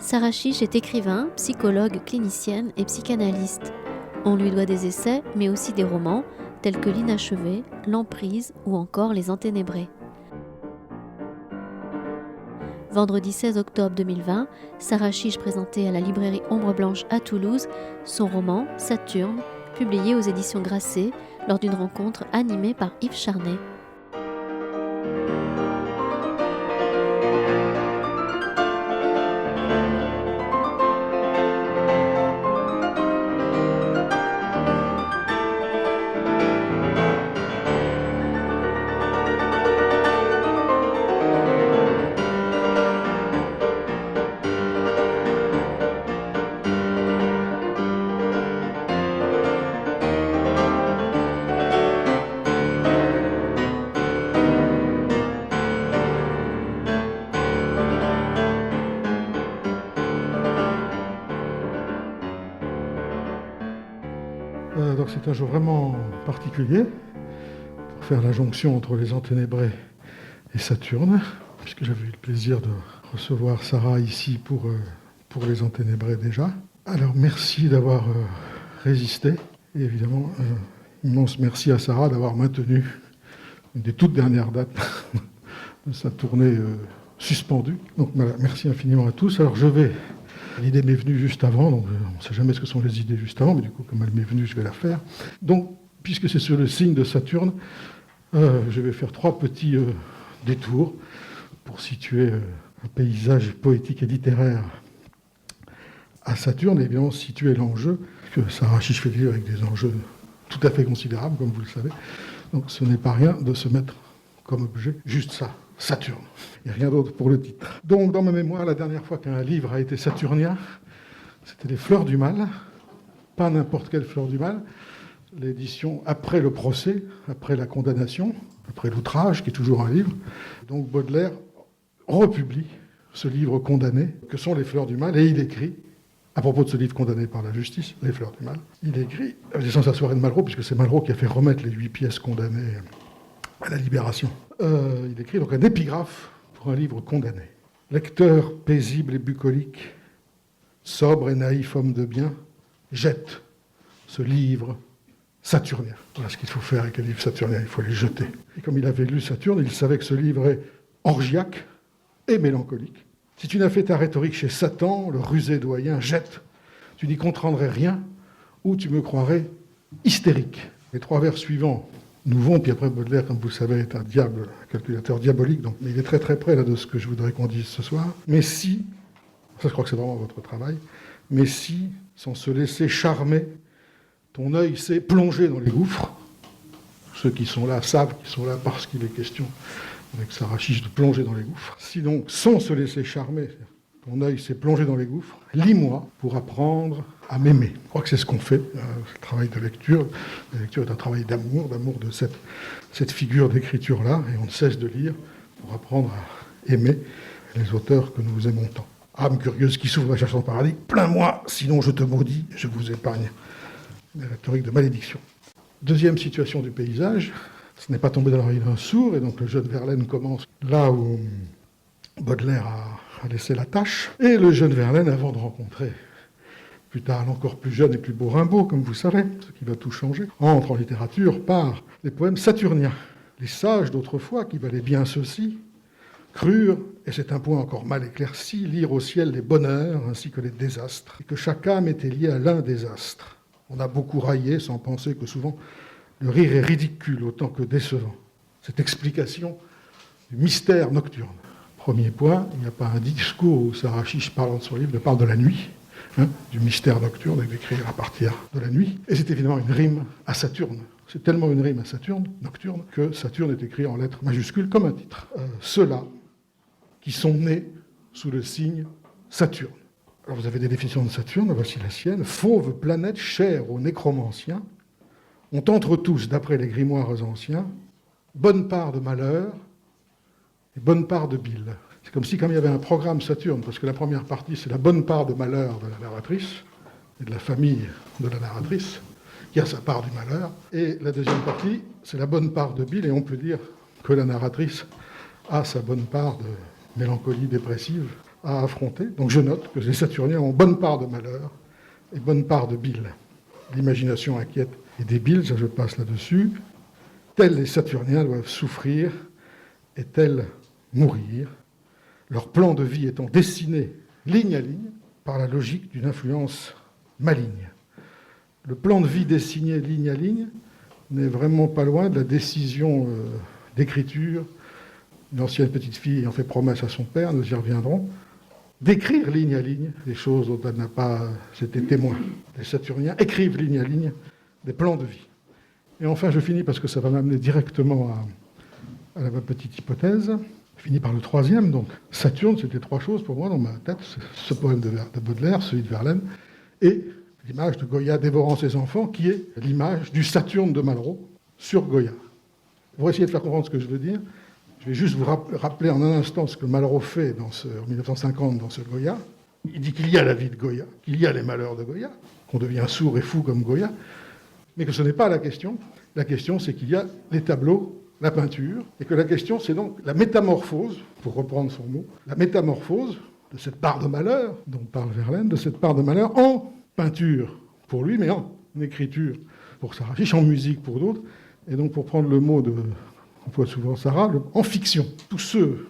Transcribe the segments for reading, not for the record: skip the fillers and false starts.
Sarah Chiche est écrivain, psychologue, clinicienne et psychanalyste. On lui doit des essais, mais aussi des romans, tels que L'Inachevé, L'Emprise ou encore Les Enténébrés. Vendredi 16 octobre 2020, Sarah Chiche présentait à la librairie Ombre Blanche à Toulouse son roman « Saturne », publié aux éditions Grasset lors d'une rencontre animée par Yves Charnet. Donc c'est un jour vraiment particulier pour faire la jonction entre les Enténébrés et Saturne, puisque j'avais eu le plaisir de recevoir Sarah ici pour les Enténébrés déjà. Alors merci d'avoir résisté, et évidemment immense merci à Sarah d'avoir maintenu une des toutes dernières dates de sa tournée suspendue. Donc voilà, merci infiniment à tous. Alors l'idée m'est venue juste avant, donc on ne sait jamais ce que sont les idées juste avant, mais du coup, comme elle m'est venue, je vais la faire. Donc, puisque c'est sur le signe de Saturne, je vais faire 3 petits détours pour situer un paysage poétique et littéraire à Saturne, et évidemment situer l'enjeu, que Sarah Chiche fait vivre avec des enjeux tout à fait considérables, comme vous le savez. Donc, ce n'est pas rien de se mettre comme objet juste ça. Saturne. Il n'y a rien d'autre pour le titre. Donc, dans ma mémoire, la dernière fois qu'un livre a été saturnien, c'était Les Fleurs du Mal. Pas n'importe quelle Fleur du Mal. L'édition après le procès, après la condamnation, après l'outrage, qui est toujours un livre. Donc, Baudelaire republie ce livre condamné, que sont Les Fleurs du Mal, et il écrit, à propos de ce livre condamné par la justice, Les Fleurs du Mal, il écrit, c'est sa soirée de Malraux, puisque c'est Malraux qui a fait remettre les 8 pièces condamnées à la Libération. Il écrit donc un épigraphe pour un livre condamné. Lecteur paisible et bucolique, sobre et naïf homme de bien, jette ce livre saturnien. Voilà ce qu'il faut faire avec les livres saturniens, il faut les jeter. Et comme il avait lu Saturne, il savait que ce livre est orgiaque et mélancolique. Si tu n'as fait ta rhétorique chez Satan, le rusé doyen, jette. Tu n'y comprendrais rien, ou tu me croirais hystérique. Les 3 vers suivants nous vont, puis après Baudelaire, comme vous le savez, est un calculateur diabolique, donc mais il est très très près là, de ce que je voudrais qu'on dise ce soir. Mais si, ça je crois que c'est vraiment votre travail, mais si, sans se laisser charmer, ton œil s'est plongé dans les gouffres, ceux qui sont là savent qu'ils sont là parce qu'il est question, avec Sarah Chiche, de plonger dans les gouffres. Si donc, sans se laisser charmer, ton œil s'est plongé dans les gouffres, lis-moi pour apprendre à m'aimer. Je crois que c'est ce qu'on fait, le travail de lecture. La lecture est un travail d'amour de cette figure d'écriture-là, et on ne cesse de lire pour apprendre à aimer les auteurs que nous aimons tant. Âme curieuse qui s'ouvre à chercher le paradis, plains-moi, sinon je te maudis, je vous épargne. La rhétorique de malédiction. Deuxième situation du paysage, ce n'est pas tombé dans l'oreille d'un sourd, et donc le jeune Verlaine commence là où Baudelaire a laissé la tâche, et le jeune Verlaine, avant de rencontrer plus tard l'encore plus jeune et plus beau Rimbaud, comme vous savez, ce qui va tout changer, entre en littérature par les poèmes saturniens. Les sages d'autrefois, qui valaient bien ceci, crurent, et c'est un point encore mal éclairci, lire au ciel les bonheurs ainsi que les désastres, et que chaque âme était liée à l'un des astres. On a beaucoup raillé sans penser que souvent le rire est ridicule autant que décevant. Cette explication du mystère nocturne. Premier point, il n'y a pas un discours où Sarah Chiche, parlant de son livre, ne parle de la nuit, du mystère nocturne, et d'écrire à partir de la nuit. Et c'est évidemment une rime à Saturne. C'est tellement une rime à Saturne, nocturne, que Saturne est écrit en lettres majuscules comme un titre. Ceux-là qui sont nés sous le signe Saturne. Alors vous avez des définitions de Saturne, voici la sienne. Fauve planète chère aux nécromanciens, ont entre tous, d'après les grimoires anciens, bonne part de malheur et bonne part de bile. C'est comme si, comme il y avait un programme Saturne, parce que la première partie, c'est la bonne part de malheur de la narratrice, et de la famille de la narratrice, qui a sa part du malheur, et la deuxième partie, c'est la bonne part de bile, et on peut dire que la narratrice a sa bonne part de mélancolie dépressive, à affronter. Donc je note que les Saturniens ont bonne part de malheur et bonne part de bile. L'imagination inquiète et débile, ça je passe là-dessus. Tels les Saturniens doivent souffrir et tels mourir, leur plan de vie étant dessiné ligne à ligne par la logique d'une influence maligne. Le plan de vie dessiné ligne à ligne n'est vraiment pas loin de la décision d'écriture. Une ancienne petite fille ayant fait promesse à son père, nous y reviendrons, d'écrire ligne à ligne des choses dont elle n'a pas été témoin. Les Saturniens écrivent ligne à ligne des plans de vie. Et enfin, je finis parce que ça va m'amener directement à ma petite hypothèse. Je finis par le troisième. Donc, Saturne, c'était trois choses pour moi dans ma tête. Ce poème de Baudelaire, celui de Verlaine, et l'image de Goya dévorant ses enfants, qui est l'image du Saturne de Malraux sur Goya. Pour essayer de faire comprendre ce que je veux dire, je vais juste vous rappeler en un instant ce que Malraux fait en 1950 dans ce Goya. Il dit qu'il y a la vie de Goya, qu'il y a les malheurs de Goya, qu'on devient sourd et fou comme Goya, mais que ce n'est pas la question. La question, c'est qu'il y a les tableaux, la peinture, et que la question, c'est donc la métamorphose, pour reprendre son mot, la métamorphose de cette part de malheur dont parle Verlaine, de cette part de malheur en peinture pour lui, mais en écriture pour Sarah Chiche, en musique pour d'autres, et donc pour prendre le mot emploie souvent Sarah, en fiction. Tous ceux,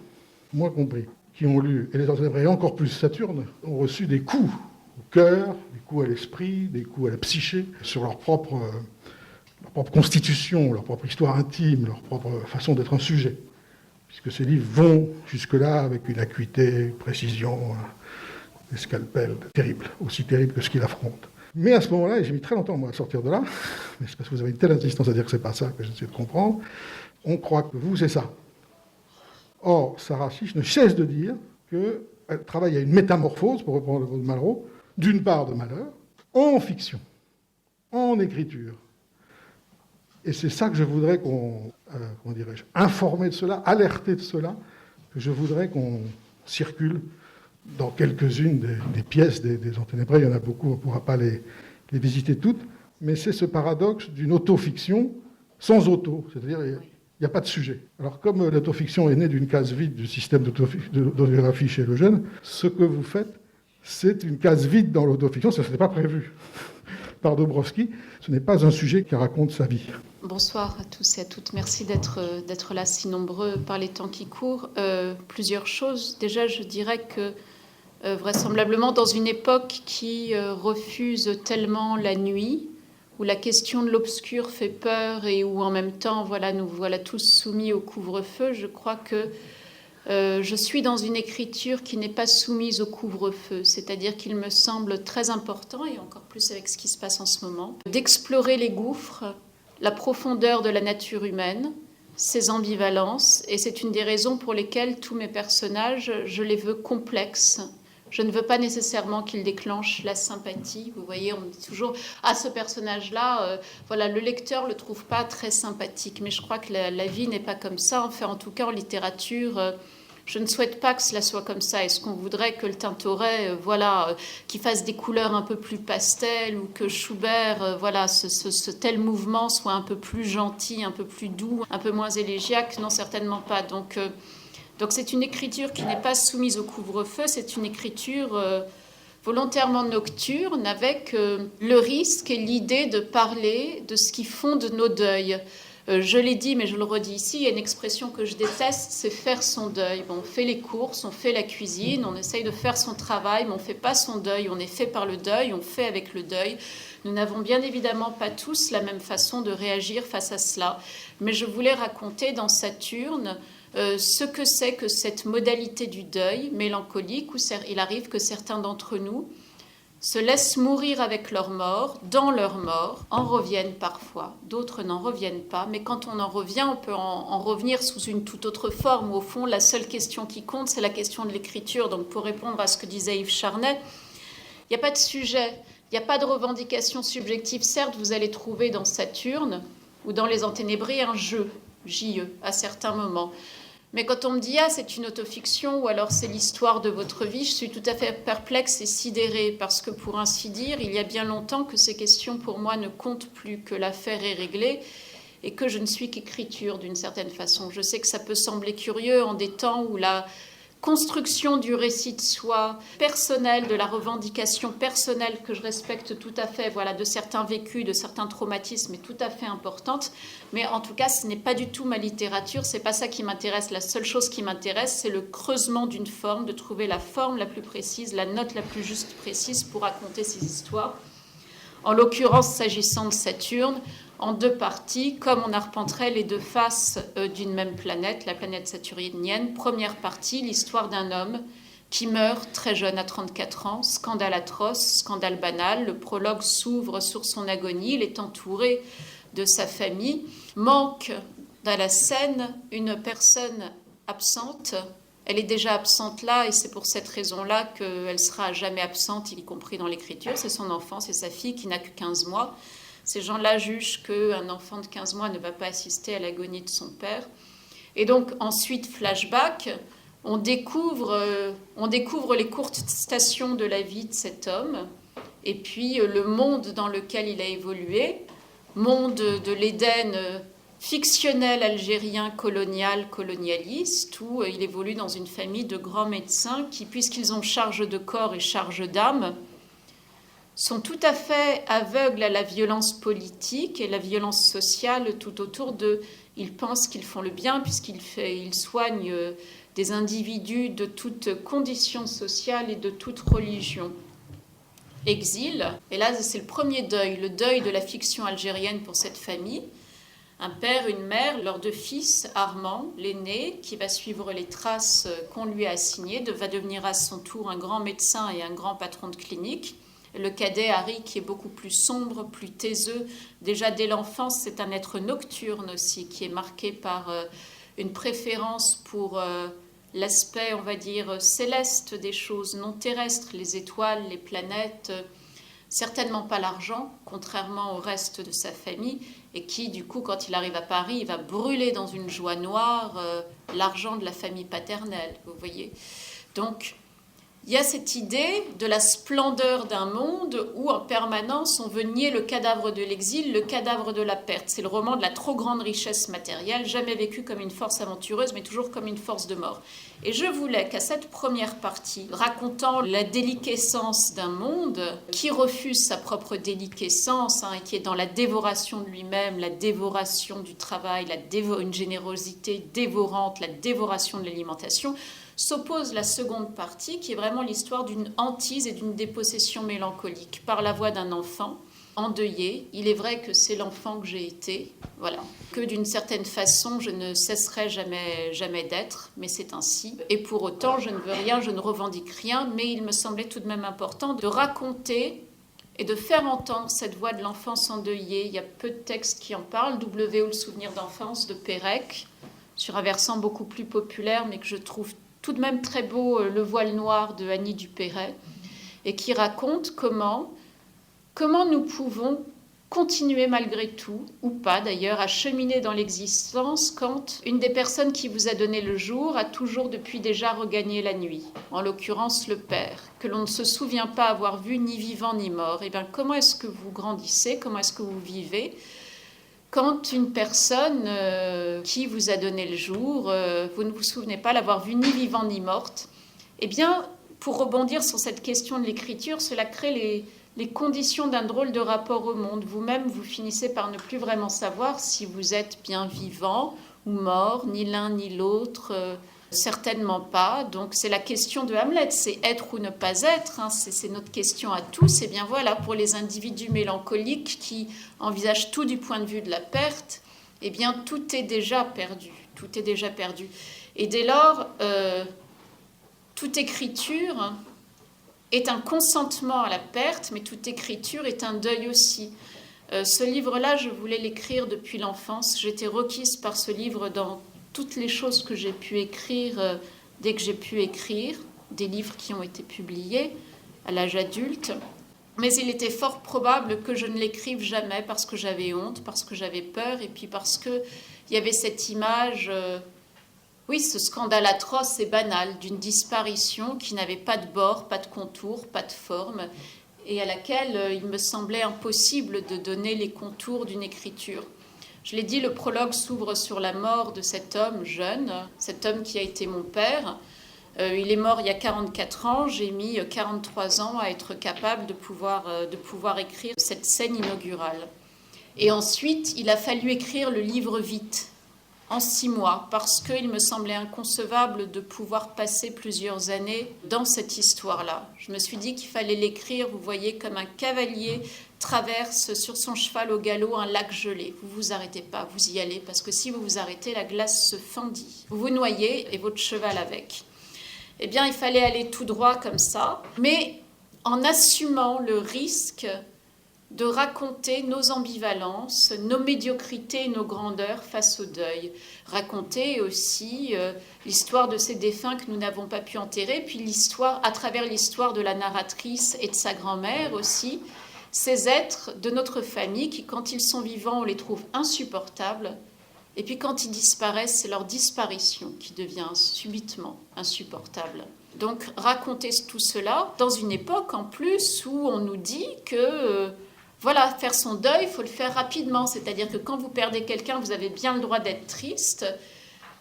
moi compris, qui ont lu, et les autres, et encore plus Saturne, ont reçu des coups au cœur, des coups à l'esprit, des coups à la psyché, sur leur propre constitution, leur propre histoire intime, leur propre façon d'être un sujet. Puisque ces livres vont jusque-là avec une acuité, une précision, des scalpels terribles, aussi terribles que ce qu'ils affrontent. Mais à ce moment-là, et j'ai mis très longtemps moi, à sortir de là, mais c'est parce que vous avez une telle insistance à dire que c'est pas ça que j'essaie de comprendre, on croit que vous, c'est ça. Or, Sarah Chiche ne cesse de dire qu'elle travaille à une métamorphose, pour reprendre le mot de Malraux, d'une part de malheur, en fiction, en écriture. Et c'est ça que je voudrais informer de cela, alerter de cela, que je voudrais qu'on circule dans quelques-unes des pièces des Enténébrés. Il y en a beaucoup, on ne pourra pas les visiter toutes, mais c'est ce paradoxe d'une autofiction sans auto, c'est-à-dire il n'y a pas de sujet. Alors comme l'autofiction est née d'une case vide du système d'autographie chez le jeune, ce que vous faites, c'est une case vide dans l'autofiction, ça n'était pas prévu par Dobrowski, ce n'est pas un sujet qui raconte sa vie. Bonsoir à tous et à toutes. Merci d'être là si nombreux par les temps qui courent. Plusieurs choses. Déjà, je dirais que vraisemblablement dans une époque qui refuse tellement la nuit, où la question de l'obscur fait peur et où en même temps, nous voilà tous soumis au couvre-feu, je crois que je suis dans une écriture qui n'est pas soumise au couvre-feu, c'est-à-dire qu'il me semble très important, et encore plus avec ce qui se passe en ce moment, d'explorer les gouffres, la profondeur de la nature humaine, ses ambivalences, et c'est une des raisons pour lesquelles tous mes personnages, je les veux complexes. Je ne veux pas nécessairement qu'ils déclenchent la sympathie. Vous voyez, on dit toujours « Ah, ce personnage-là, le lecteur ne le trouve pas très sympathique. » Mais je crois que la vie n'est pas comme ça. Enfin, en tout cas, en littérature, je ne souhaite pas que cela soit comme ça. Est-ce qu'on voudrait que le Tintoret, qu'il fasse des couleurs un peu plus pastel, ou que Schubert, ce tel mouvement soit un peu plus gentil, un peu plus doux, un peu moins élégiaque? Non, certainement pas. Donc c'est une écriture qui n'est pas soumise au couvre-feu, c'est une écriture volontairement nocturne, avec le risque et l'idée de parler de ce qui fonde nos deuils. Je l'ai dit, mais je le redis ici, il y a une expression que je déteste, c'est faire son deuil. Bon, on fait les courses, on fait la cuisine, on essaye de faire son travail, mais on ne fait pas son deuil, on est fait par le deuil, on fait avec le deuil. Nous n'avons bien évidemment pas tous la même façon de réagir face à cela, mais je voulais raconter dans Saturne ce que c'est que cette modalité du deuil mélancolique, où il arrive que certains d'entre nous se laissent mourir avec leur mort, dans leur mort, en reviennent parfois. D'autres n'en reviennent pas, mais quand on en revient, on peut en revenir sous une toute autre forme. Au fond, la seule question qui compte, c'est la question de l'écriture. Donc pour répondre à ce que disait Yves Charnet, il n'y a pas de sujet, il n'y a pas de revendication subjective. Certes, vous allez trouver dans Saturne ou dans Les Enténébrés un jeu, J-E, à certains moments. Mais quand on me dit « Ah, c'est une autofiction » ou alors « C'est l'histoire de votre vie », je suis tout à fait perplexe et sidérée, parce que pour ainsi dire, il y a bien longtemps que ces questions pour moi ne comptent plus, que l'affaire est réglée et que je ne suis qu'écriture d'une certaine façon. Je sais que ça peut sembler curieux en des temps où la construction du récit de soi personnel, de la revendication personnelle que je respecte tout à fait, voilà, de certains vécus, de certains traumatismes est tout à fait importante. Mais en tout cas, ce n'est pas du tout ma littérature, c'est pas ça qui m'intéresse. La seule chose qui m'intéresse, c'est le creusement d'une forme, de trouver la forme la plus précise, la note la plus juste précise pour raconter ces histoires. En l'occurrence, s'agissant de Saturne, en 2 parties, comme on arpenterait les 2 faces d'une même planète, la planète saturnienne. Première partie, l'histoire d'un homme qui meurt très jeune, à 34 ans, scandale atroce, scandale banal. Le prologue s'ouvre sur son agonie, il est entouré de sa famille. Manque dans la scène une personne absente. Elle est déjà absente là, et c'est pour cette raison-là qu'elle sera jamais absente, y compris dans l'écriture. C'est son enfant, c'est sa fille qui n'a que 15 mois. Ces gens-là jugent qu'un enfant de 15 mois ne va pas assister à l'agonie de son père. Et donc, ensuite, flashback, on découvre les courtes stations de la vie de cet homme, et puis le monde dans lequel il a évolué, monde de l'Éden fictionnel algérien colonialiste, où il évolue dans une famille de grands médecins qui, puisqu'ils ont charge de corps et charge d'âme, sont tout à fait aveugles à la violence politique et la violence sociale tout autour d'eux. Ils pensent qu'ils font le bien puisqu'ils soignent des individus de toute condition sociale et de toute religion. Exil, et là c'est le premier deuil, le deuil de la fiction algérienne pour cette famille. Un père, une mère, leurs 2 fils, Armand, l'aîné, qui va suivre les traces qu'on lui a assignées, va devenir à son tour un grand médecin et un grand patron de clinique. Le cadet, Harry, qui est beaucoup plus sombre, plus taiseux. Déjà dès l'enfance, c'est un être nocturne aussi, qui est marqué par une préférence pour l'aspect, on va dire, céleste des choses, non terrestres, les étoiles, les planètes, certainement pas l'argent, contrairement au reste de sa famille, et qui, du coup, quand il arrive à Paris, il va brûler dans une joie noire l'argent de la famille paternelle, vous voyez. Donc, il y a cette idée de la splendeur d'un monde où en permanence on veut nier le cadavre de l'exil, le cadavre de la perte. C'est le roman de la trop grande richesse matérielle, jamais vécue comme une force aventureuse, mais toujours comme une force de mort. Et je voulais qu'à cette première partie, racontant la déliquescence d'un monde qui refuse sa propre déliquescence, et qui est dans la dévoration de lui-même, la dévoration du travail, une générosité dévorante, la dévoration de l'alimentation, s'oppose la seconde partie, qui est vraiment l'histoire d'une hantise et d'une dépossession mélancolique par la voix d'un enfant endeuillé. Il est vrai que c'est l'enfant que j'ai été, voilà. Que d'une certaine façon, je ne cesserai jamais d'être, mais c'est ainsi. Et pour autant, je ne veux rien, je ne revendique rien, mais il me semblait tout de même important de raconter et de faire entendre cette voix de l'enfance endeuillée. Il y a peu de textes qui en parlent. W ou le souvenir d'enfance de Pérec, sur un versant beaucoup plus populaire, mais que je trouve tout de même très beau, Le voile noir de Annie Dupéret, et qui raconte comment nous pouvons continuer malgré tout, ou pas d'ailleurs, à cheminer dans l'existence quand une des personnes qui vous a donné le jour a toujours depuis déjà regagné la nuit, en l'occurrence le père, que l'on ne se souvient pas avoir vu ni vivant ni mort. Et bien comment est-ce que vous grandissez, comment est-ce que vous vivez quand une personne qui vous a donné le jour, vous ne vous souvenez pas l'avoir vue ni vivant ni morte? Eh bien, pour rebondir sur cette question de l'écriture, cela crée les conditions d'un drôle de rapport au monde. Vous-même, vous finissez par ne plus vraiment savoir si vous êtes bien vivant ou mort, ni l'un ni l'autre, certainement pas. Donc c'est la question de Hamlet, c'est être ou ne pas être, c'est notre question à tous. Et bien voilà, pour les individus mélancoliques qui envisagent tout du point de vue de la perte, eh bien tout est déjà perdu, tout est déjà perdu. Et dès lors, toute écriture est un consentement à la perte, mais toute écriture est un deuil aussi. Ce livre-là, je voulais l'écrire depuis l'enfance. J'étais requise par ce livre dans toutes les choses que j'ai pu écrire dès que j'ai pu écrire, des livres qui ont été publiés à l'âge adulte. Mais il était fort probable que je ne l'écrive jamais parce que j'avais honte, parce que j'avais peur, et puis parce qu'il y avait cette image, ce scandale atroce et banal d'une disparition qui n'avait pas de bord, pas de contour, pas de forme, et à laquelle il me semblait impossible de donner les contours d'une écriture. Je l'ai dit, le prologue s'ouvre sur la mort de cet homme jeune, cet homme qui a été mon père, Il est mort il y a 44 ans, j'ai mis 43 ans à être capable de pouvoir écrire cette scène inaugurale. Et ensuite, il a fallu écrire le livre vite, en 6 mois, parce qu'il me semblait inconcevable de pouvoir passer plusieurs années dans cette histoire-là. Je me suis dit qu'il fallait l'écrire, vous voyez, comme un cavalier traverse sur son cheval au galop un lac gelé. Vous vous arrêtez pas, vous y allez, parce que si vous vous arrêtez, la glace se fendit. Vous vous noyez et votre cheval avec. Eh bien, il fallait aller tout droit comme ça, mais en assumant le risque de raconter nos ambivalences, nos médiocrités et nos grandeurs face au deuil. Raconter aussi l'histoire de ces défunts que nous n'avons pas pu enterrer, puis à travers l'histoire de la narratrice et de sa grand-mère aussi, ces êtres de notre famille qui, quand ils sont vivants, on les trouve insupportables, et puis quand ils disparaissent, c'est leur disparition qui devient subitement insupportable. Donc raconter tout cela dans une époque en plus où on nous dit que voilà, faire son deuil, il faut le faire rapidement. C'est-à-dire que quand vous perdez quelqu'un, vous avez bien le droit d'être triste,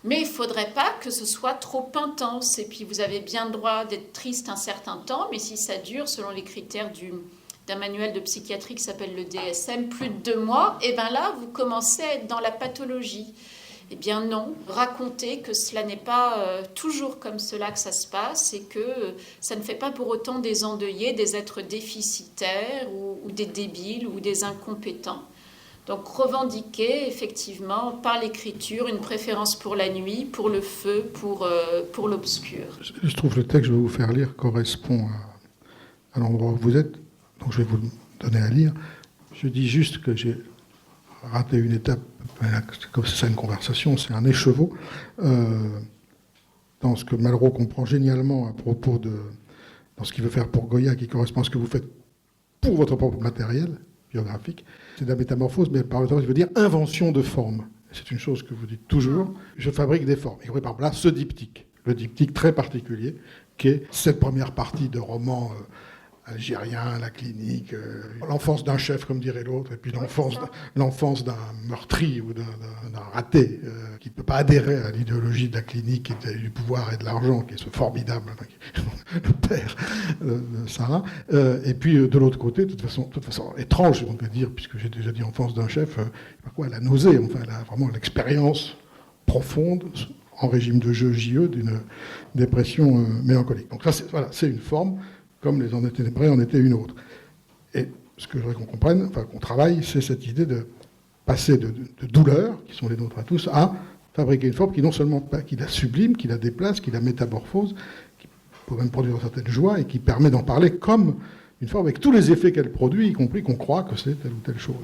mais il ne faudrait pas que ce soit trop intense. Et puis vous avez bien le droit d'être triste un certain temps, mais si ça dure, selon les critères d'un manuel de psychiatrie qui s'appelle le DSM, plus de 2 mois, et bien là, vous commencez à être dans la pathologie. Eh bien non, raconter que cela n'est pas toujours comme cela que ça se passe et que ça ne fait pas pour autant des endeuillés, des êtres déficitaires ou des débiles ou des incompétents. Donc revendiquer effectivement par l'écriture une préférence pour la nuit, pour le feu, pour l'obscur. Je trouve que le texte que je vais vous faire lire correspond à l'endroit où vous êtes. Donc je vais vous le donner à lire. Je dis juste que j'ai raté une étape, comme c'est une conversation, c'est un écheveau, dans ce que Malraux comprend génialement à propos dans ce qu'il veut faire pour Goya, qui correspond à ce que vous faites pour votre propre matériel biographique. C'est de la métamorphose, mais par le temps, je veux dire invention de forme. C'est une chose que vous dites toujours. Je fabrique des formes. Et par exemple là, ce diptyque, le diptyque très particulier, qui est cette première partie de roman algérien, la clinique, l'enfance d'un chef, comme dirait l'autre, et puis l'enfance d'un meurtri ou d'un raté qui ne peut pas adhérer à l'idéologie de la clinique et du pouvoir et de l'argent, qui est ce formidable le père de Sarah. Et puis de l'autre côté, de toute façon étrange, on peut dire, puisque j'ai déjà dit enfance d'un chef, elle a nausé, enfin, elle a vraiment l'expérience profonde en régime de jeu JE d'une dépression mélancolique. Donc là, c'est une forme, comme les Enténébrés en étaient une autre. Et ce que je voudrais qu'on comprenne, enfin qu'on travaille, c'est cette idée de passer de douleurs, qui sont les nôtres à tous, à fabriquer une forme qui non seulement qui la sublime, qui la déplace, qui la métamorphose, qui peut même produire une certaine joie et qui permet d'en parler comme une forme avec tous les effets qu'elle produit, y compris qu'on croit que c'est telle ou telle chose.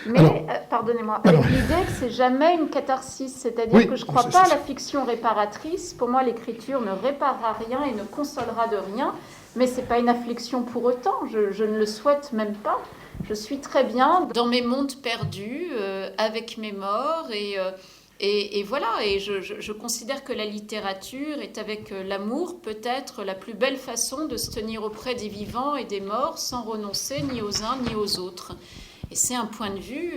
Mais, pardonnez-moi, l'idée que c'est jamais une catharsis, c'est-à-dire que je ne crois pas à la fiction réparatrice. Pour moi, l'écriture ne réparera rien et ne consolera de rien. Mais ce n'est pas une affliction pour autant, je ne le souhaite même pas. Je suis très bien dans mes mondes perdus, avec mes morts, et voilà. Et je considère que la littérature est, avec l'amour, peut-être la plus belle façon de se tenir auprès des vivants et des morts sans renoncer ni aux uns ni aux autres. Et c'est un point de vue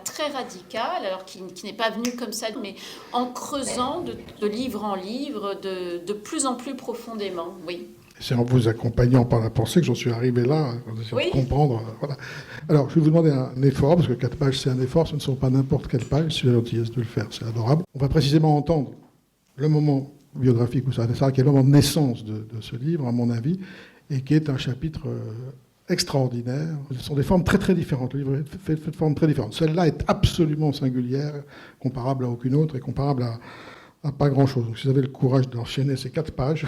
très radical, alors qui n'est pas venu comme ça, mais en creusant de livre en livre, de plus en plus profondément, oui. C'est en vous accompagnant par la pensée que j'en suis arrivé là, en essayant de comprendre. Voilà. Alors, je vais vous demander un effort, parce que 4 pages, c'est un effort, ce ne sont pas n'importe quelle page, si j'ai la gentillesse de le faire, c'est adorable. On va précisément entendre le moment biographique où ça qui est le moment de naissance de ce livre, à mon avis, et qui est un chapitre extraordinaire. Ce sont des formes très très différentes. Le livre est fait de formes très différentes. Celle-là est absolument singulière, comparable à aucune autre, et comparable à pas grand-chose. Donc si vous avez le courage d'enchaîner ces 4 pages,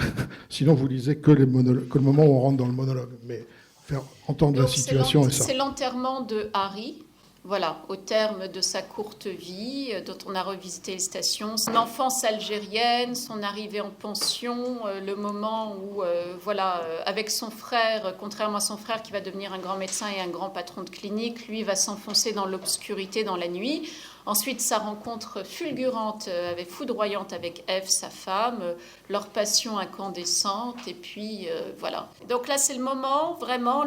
sinon vous lisez que le moment où on rentre dans le monologue. Mais faire entendre la situation et ça. C'est l'enterrement de Harry, voilà, au terme de sa courte vie, dont on a revisité les stations. Son enfance algérienne, son arrivée en pension, le moment où, avec son frère, contrairement à son frère qui va devenir un grand médecin et un grand patron de clinique, lui va s'enfoncer dans l'obscurité dans la nuit. Ensuite, sa rencontre fulgurante, foudroyante avec Ève, sa femme, leur passion incandescente, et puis voilà. Donc là, c'est le moment, vraiment,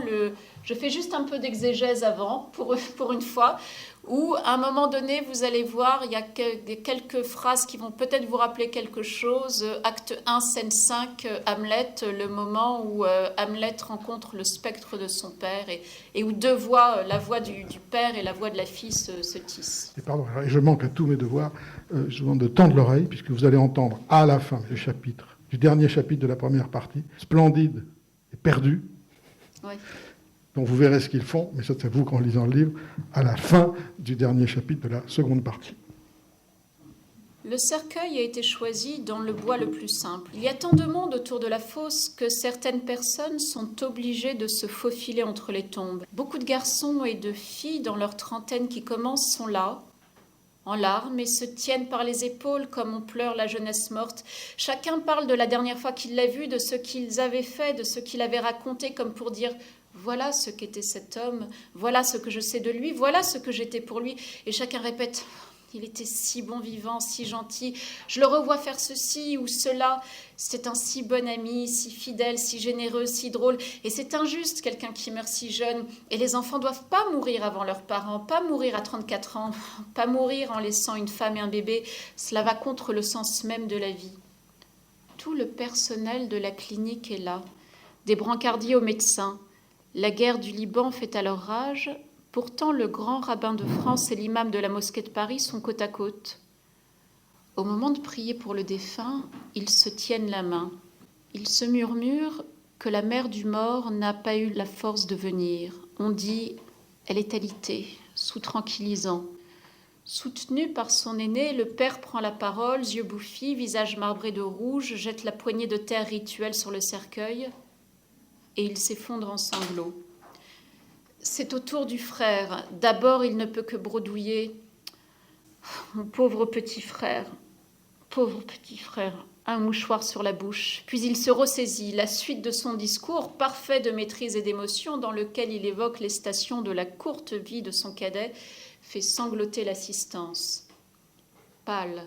je fais juste un peu d'exégèse avant, pour une fois, où à un moment donné, vous allez voir, il y a quelques phrases qui vont peut-être vous rappeler quelque chose. Acte 1, scène 5, Hamlet, le moment où Hamlet rencontre le spectre de son père et où deux voix, la voix du père et la voix de la fille se tissent. Et pardon, je manque à tous mes devoirs. Je vous demande de tendre l'oreille, puisque vous allez entendre à la fin du dernier chapitre de la première partie, Splendide et perdu. Oui. Donc vous verrez ce qu'ils font, mais ça c'est vous qu'en lisant le livre, à la fin du dernier chapitre de la seconde partie. Le cercueil a été choisi dans le bois le plus simple. Il y a tant de monde autour de la fosse que certaines personnes sont obligées de se faufiler entre les tombes. Beaucoup de garçons et de filles dans leur trentaine qui commencent sont là, en larmes, et se tiennent par les épaules comme on pleure la jeunesse morte. Chacun parle de la dernière fois qu'il l'a vu, de ce qu'ils avaient fait, de ce qu'il avait raconté, comme pour dire « Voilà ce qu'était cet homme, voilà ce que je sais de lui, voilà ce que j'étais pour lui. » Et chacun répète « Il était si bon vivant, si gentil, je le revois faire ceci ou cela. C'est un si bon ami, si fidèle, si généreux, si drôle. Et c'est injuste, quelqu'un qui meurt si jeune. Et les enfants doivent pas mourir avant leurs parents, pas mourir à 34 ans, pas mourir en laissant une femme et un bébé. Cela va contre le sens même de la vie. » Tout le personnel de la clinique est là, des brancardiers aux médecins. La guerre du Liban fait alors rage. Pourtant, le grand rabbin de France et l'imam de la mosquée de Paris sont côte à côte. Au moment de prier pour le défunt, ils se tiennent la main. Ils se murmurent que la mère du mort n'a pas eu la force de venir. On dit « elle est alitée », sous tranquillisant. Soutenu par son aîné, le père prend la parole, yeux bouffis, visage marbré de rouge, jette la poignée de terre rituelle sur le cercueil et il s'effondre en sanglots. C'est au tour du frère. D'abord, il ne peut que bredouiller. « Mon pauvre petit frère, un mouchoir sur la bouche. » Puis il se ressaisit. La suite de son discours, parfait de maîtrise et d'émotion, dans lequel il évoque les stations de la courte vie de son cadet, fait sangloter l'assistance. Pâle,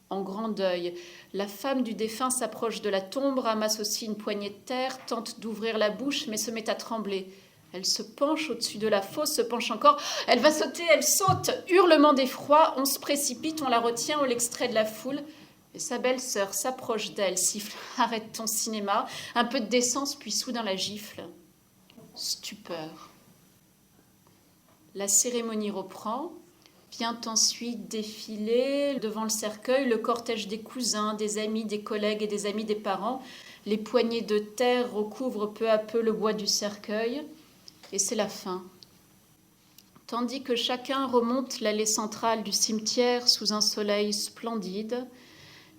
en grand deuil, la femme du défunt s'approche de la tombe, ramasse aussi une poignée de terre, tente d'ouvrir la bouche, mais se met à trembler. Elle se penche au-dessus de la fosse, se penche encore. Elle va sauter, elle saute. Hurlement d'effroi, on se précipite, on la retient, on l'extrait de la foule. Et sa belle-sœur s'approche d'elle, siffle « Arrête ton cinéma !» Un peu de décence, puis soudain la gifle. Stupeur. La cérémonie reprend. Vient ensuite défiler devant le cercueil le cortège des cousins, des amis, des collègues et des amis des parents. Les poignées de terre recouvrent peu à peu le bois du cercueil. Et c'est la fin. Tandis que chacun remonte l'allée centrale du cimetière sous un soleil splendide,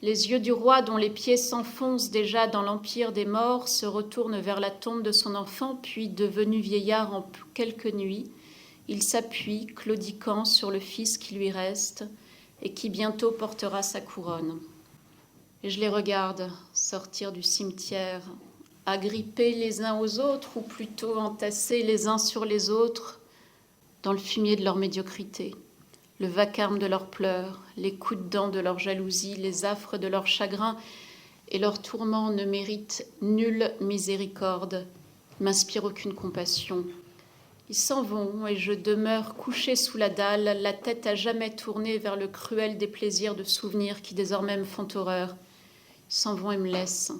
les yeux du roi, dont les pieds s'enfoncent déjà dans l'empire des morts, se retournent vers la tombe de son enfant, puis, devenu vieillard en quelques nuits, il s'appuie, claudiquant, sur le fils qui lui reste et qui bientôt portera sa couronne. Et je les regarde sortir du cimetière, agrippés les uns aux autres, ou plutôt entassés les uns sur les autres, dans le fumier de leur médiocrité, le vacarme de leurs pleurs, les coups de dents de leur jalousie, les affres de leur chagrin, et leurs tourments ne méritent nulle miséricorde, m'inspirent aucune compassion. Ils s'en vont, et je demeure couchée sous la dalle, la tête à jamais tournée vers le cruel des plaisirs de souvenirs qui désormais me font horreur. Ils s'en vont et me laissent,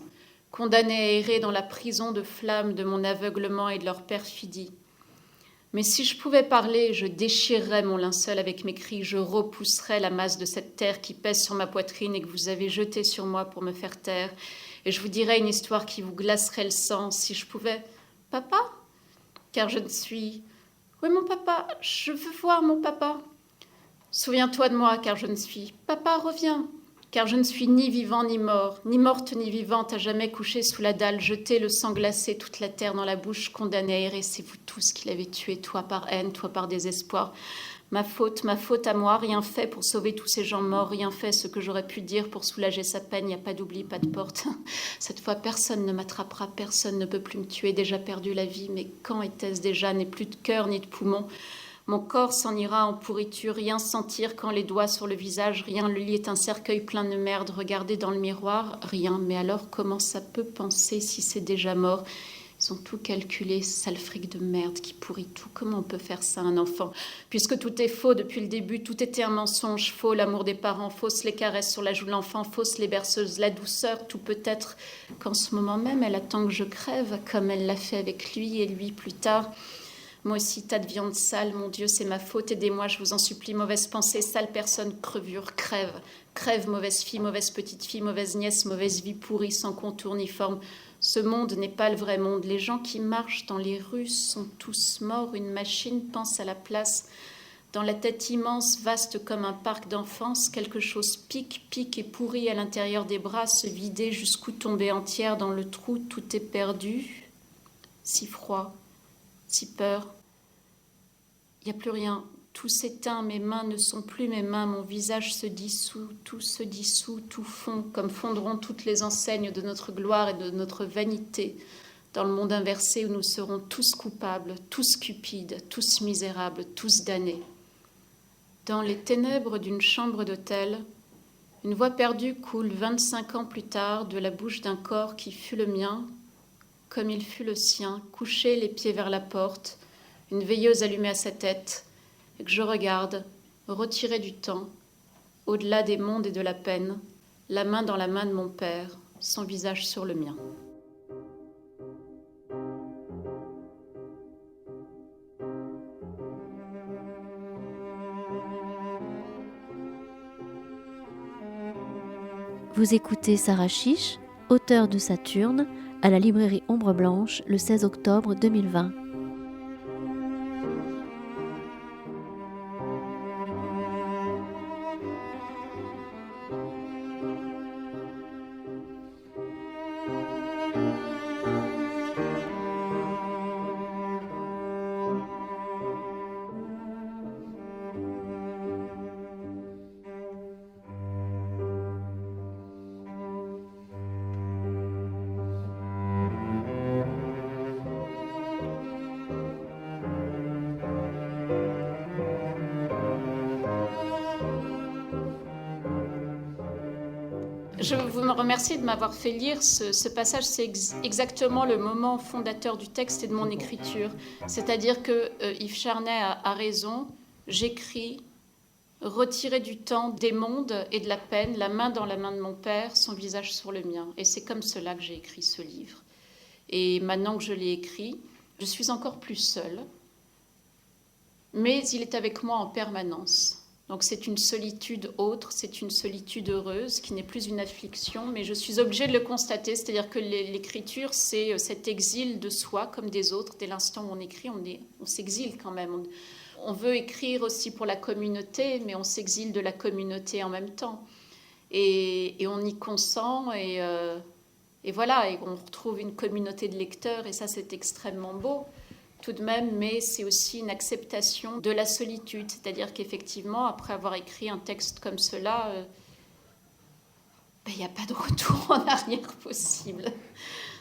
condamnés à errer dans la prison de flammes de mon aveuglement et de leur perfidie. Mais si je pouvais parler, je déchirerais mon linceul avec mes cris, je repousserais la masse de cette terre qui pèse sur ma poitrine et que vous avez jetée sur moi pour me faire taire, et je vous dirais une histoire qui vous glacerait le sang, si je pouvais. « Papa ?» Car je ne suis... « Oui, mon papa, je veux voir mon papa. »« Souviens-toi de moi, car je ne suis... »« Papa, reviens. » Car je ne suis ni vivant ni mort, ni morte ni vivante, à jamais couché sous la dalle, jeté le sang glacé, toute la terre dans la bouche, condamné à errer. C'est vous tous qui l'avez tué, toi par haine, toi par désespoir. Ma faute à moi, rien fait pour sauver tous ces gens morts, rien fait ce que j'aurais pu dire pour soulager sa peine, il n'y a pas d'oubli, pas de porte. Cette fois, personne ne m'attrapera, personne ne peut plus me tuer, déjà perdu la vie, mais quand était-ce déjà, n'ai plus de cœur ni de poumons. Mon corps s'en ira en pourriture, rien sentir quand les doigts sur le visage, rien, le lit est un cercueil plein de merde, regarder dans le miroir, rien. Mais alors comment ça peut penser si c'est déjà mort ? Ils ont tout calculé, sale fric de merde qui pourrit tout. Comment on peut faire ça à un enfant ? Puisque tout est faux depuis le début, tout était un mensonge, faux l'amour des parents, fausse les caresses sur la joue de l'enfant, fausse les berceuses, la douceur, tout peut être qu'en ce moment même, elle attend que je crève, comme elle l'a fait avec lui et lui plus tard. Moi aussi, tas de viande sale, mon Dieu, c'est ma faute, aidez-moi, je vous en supplie, mauvaise pensée, sale personne, crevure, crève. Crève, mauvaise fille, mauvaise petite fille, mauvaise nièce, mauvaise vie pourrie, sans contour ni forme. Ce monde n'est pas le vrai monde. Les gens qui marchent dans les rues sont tous morts. Une machine pense à la place. Dans la tête immense, vaste comme un parc d'enfance, quelque chose pique, pique et pourrit à l'intérieur des bras, se vider jusqu'où tomber entière dans le trou, tout est perdu. Si froid, si peur. Il n'y a plus rien. Tout s'éteint, mes mains ne sont plus mes mains, mon visage se dissout, tout fond, comme fondront toutes les enseignes de notre gloire et de notre vanité, dans le monde inversé où nous serons tous coupables, tous cupides, tous misérables, tous damnés. Dans les ténèbres d'une chambre d'hôtel, une voix perdue coule 25 ans plus tard de la bouche d'un corps qui fut le mien, comme il fut le sien, couché les pieds vers la porte, une veilleuse allumée à sa tête, et que je regarde, retiré du temps, au-delà des mondes et de la peine, la main dans la main de mon père, son visage sur le mien. Vous écoutez Sarah Chiche, auteure de Saturne, à la librairie Ombre Blanche le 16 octobre 2020. Je vous remercie de m'avoir fait lire ce passage. C'est exactement le moment fondateur du texte et de mon écriture. C'est-à-dire que Yves Charnay a raison. J'écris retiré du temps des mondes et de la peine, la main dans la main de mon père, son visage sur le mien. Et c'est comme cela que j'ai écrit ce livre. Et maintenant que je l'ai écrit, je suis encore plus seule. Mais il est avec moi en permanence. Donc c'est une solitude autre, c'est une solitude heureuse qui n'est plus une affliction, mais je suis obligée de le constater, c'est-à-dire que l'écriture, c'est cet exil de soi comme des autres. Dès l'instant où on écrit, on s'exile quand même. On veut écrire aussi pour la communauté, mais on s'exile de la communauté en même temps. Et on y consent, et voilà, et on retrouve une communauté de lecteurs, et ça c'est extrêmement beau. Tout de même, mais c'est aussi une acceptation de la solitude. C'est-à-dire qu'effectivement, après avoir écrit un texte comme cela, il n'y a pas de retour en arrière possible.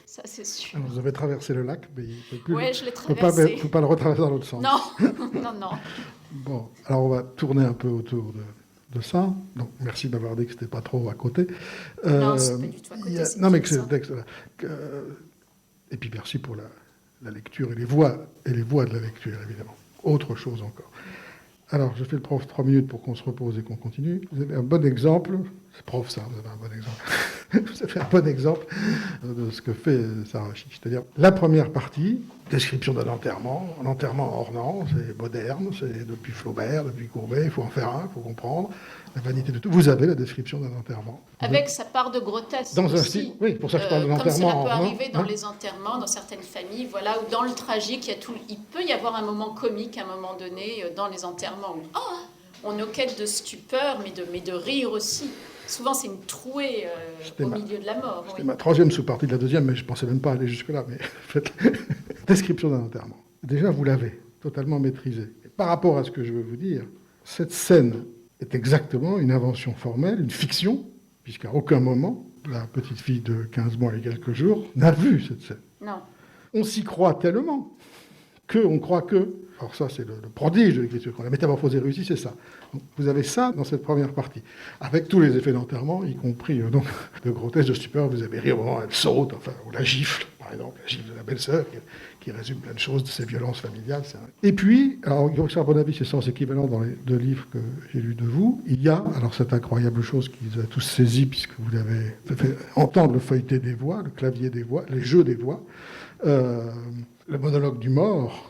Ça, c'est sûr. Vous avez traversé le lac, mais il ne peut plus. Oui, je l'ai traversé. Il ne faut pas le retraverser dans l'autre sens. Non. Bon, alors on va tourner un peu autour de ça. Donc, merci d'avoir dit que ce n'était pas trop à côté. Non, ce n'est pas du tout à côté. Non, mais que c'est le texte. Et puis merci pour la lecture et les voix de la lecture, évidemment. Autre chose encore. Alors, je fais le prof 3 minutes pour qu'on se repose et qu'on continue. Vous avez un bon exemple. C'est prof, ça, vous avez un bon exemple. Vous avez un bon exemple de ce que fait Sarah Chiche. C'est-à-dire, la première partie, description d'un enterrement. Un enterrement ornant, c'est moderne, c'est depuis Flaubert, depuis Courbet, il faut en faire un, il faut comprendre. La vanité de tout. Vous avez la description d'un enterrement. Avec sa part de grotesque dans aussi. Un style, oui, pour ça que je parle de l'enterrement. Comme cela peut arriver dans les enterrements, dans certaines familles, voilà, ou dans le tragique, il peut y avoir un moment comique à un moment donné dans les enterrements. Où, on est aux quêtes de stupeur, mais de rire aussi. Souvent, c'est une trouée au milieu de la mort. C'était ma troisième sous-partie de la deuxième, mais je ne pensais même pas aller jusque-là. Mais faites description d'un enterrement. Déjà, vous l'avez totalement maîtrisé. Et par rapport à ce que je veux vous dire, cette scène est exactement une invention formelle, une fiction, puisqu'à aucun moment, la petite fille de 15 mois et quelques jours n'a vu cette scène. Non. On s'y croit tellement qu'on croit que... Alors ça, c'est le prodige de l'écriture. Quand la métamorphose est réussie, c'est ça. Donc, vous avez ça dans cette première partie, avec tous les effets d'enterrement, y compris donc, de grotesque, de stupeur. Vous avez ri au moment où elle saute, enfin, ou la gifle, par exemple, la gifle de la belle-sœur, qui résume plein de choses de ces violences familiales. Et puis, alors, à mon avis, c'est sans équivalent dans les 2 livres que j'ai lus de vous. Il y a, alors cette incroyable chose qui vous a tous saisi, puisque vous avez fait entendre le feuilleté des voix, le clavier des voix, les jeux des voix, le monologue du mort,